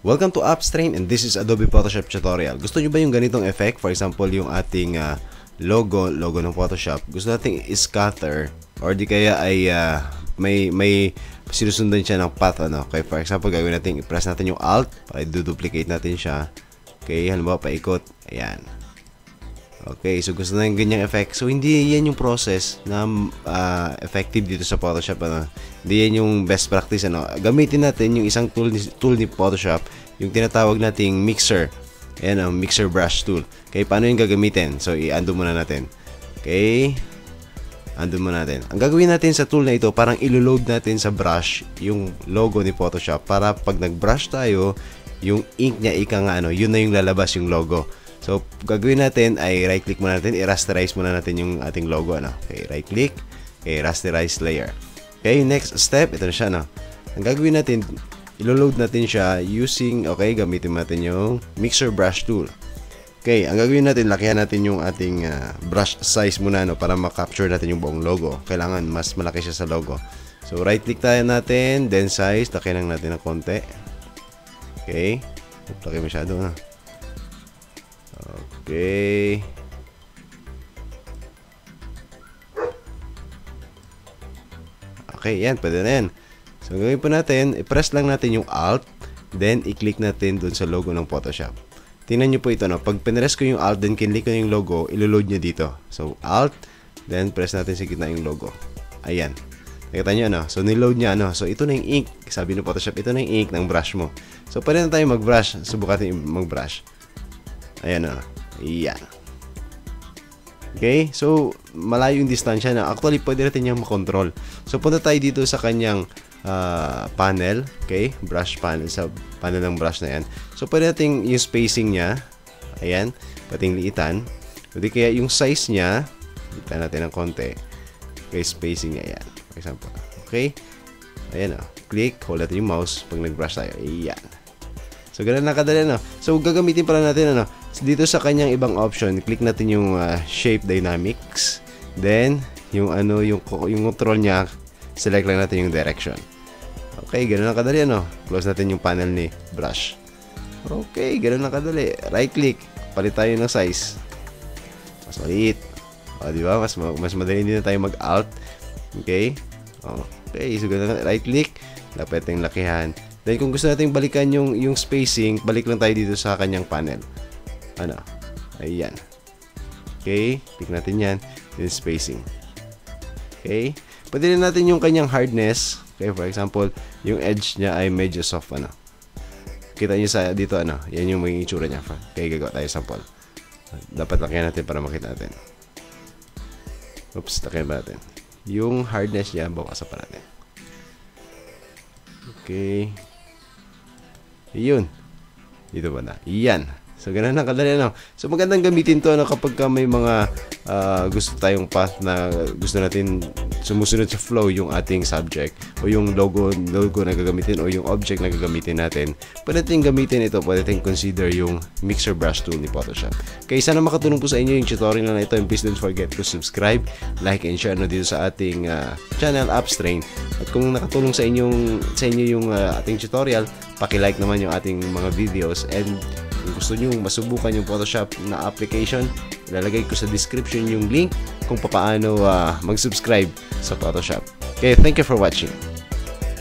Welcome to Upstrain and this is Adobe Photoshop tutorial. Gusto nyo ba yung ganitong effect? For example, yung ating logo ng Photoshop. Gusto nating i-scatter or di kaya ay may sinusundan siya ng path. Okay, for example, gagawin natin, i-press natin yung Alt para i-duplicate natin siya. Okay, halimbawa paikot. Ayan. Okay, so gusto na yung ganyang effect. So, hindi yan yung process na effective dito sa Photoshop. Hindi yan yung best practice. Gamitin natin yung isang tool ni Photoshop, yung tinatawag nating mixer. Ayan, ang mixer brush tool. Okay, paano yung gagamitin? So, i-undo muna natin. Okay, undo muna natin. Ang gagawin natin sa tool na ito, parang ilo-load natin sa brush yung logo ni Photoshop para pag nag-brush tayo, yung ink niya yun na yung lalabas yung logo. So, gagawin natin ay right-click muna natin, i-rasterize muna natin yung ating logo. Okay, right-click, okay, rasterize layer. Okay, next step, ito na siya. Ang gagawin natin, ilo-load natin siya using, okay, gamitin natin yung mixer brush tool. Okay, ang gagawin natin, lakihan natin yung ating brush size muna para ma-capture natin yung buong logo. Kailangan mas malaki siya sa logo. So, right-click tayo natin, then size, lakihan lang natin ng konti. Okay, laki masyado Okay. Okay, yan. Pwede na yan. So, gawin po natin, i-press lang natin yung Alt, then i-click natin dun sa logo ng Photoshop. Tingnan nyo po ito, Pag pinress ko yung Alt, then kinlik ko yung logo, ilo-load nyo dito. So, Alt, then press natin sa gitna yung logo. Ayan. Nakita nyo, So, niload niya, So, ito na yung ink. Sabi ng Photoshop, ito na yung ink ng brush mo. So, pwede na tayo mag-brush. Subukan natin mag-brush. Ayan, Ayan. Okay? So, malayo yung distansya na. Actually, pwede natin yung makontrol. So, punta tayo dito sa kanyang panel. Okay? Brush panel. Sa panel ng brush na yan. So, pwede natin yung spacing niya. Ayan. Pating liitan. Pwede kaya yung size niya. Liitan natin ng konti. Okay, spacing niya. Ayan. For example. Okay? Ayan, Click. Hold natin yung mouse pag nag-brush tayo. Ayan. So, ganun lang kadali, So, gagamitin pala natin, dito sa kanyang ibang option, click natin yung shape dynamics. Then, yung control niya, select lang natin yung direction. Okay, ganun lang kadali, Close natin yung panel ni brush. Okay, ganun lang kadali. Right click, palit tayo ng size. Mas maliit. O, di ba? Mas madali din na tayo mag-alt. Okay? Okay, so ganun lang. Right click, dapat yung lakihan. Then, kung gusto natin balikan yung spacing, balik lang tayo dito sa kanyang panel. Ayan. Okay. Click natin yan. Then, spacing. Okay. Pwede rin natin yung kanyang hardness. Okay, for example, yung edge niya ay medyo soft, Kita nyo sa dito, Yan yung maging itsura niya. Okay, gagawa tayo sample. Dapat lakihan natin para makita natin. Oops, lakihan ba natin? Yung hardness niya, bawasan pa natin. Okay. Iyon. Dito ba na? Iyan. So, ganun lang kadali, So, magandang gamitin to, kapag may mga gusto tayong path na gusto natin sumusunod sa flow yung ating subject o yung logo na gagamitin o yung object na gagamitin natin. Pwede natin gamitin ito. Pwede natin consider yung mixer brush tool ni Photoshop. Kaya sana makatulong po sa inyo yung tutorial na ito. And please don't forget to subscribe, like, and share dito sa ating channel, Upstrain. At kung nakatulong sa inyo yung ating tutorial, paki-like naman yung ating mga videos. And kung gusto nyo masubukan yung Photoshop na application, ilalagay ko sa description yung link kung paano mag-subscribe sa Photoshop. Okay, thank you for watching.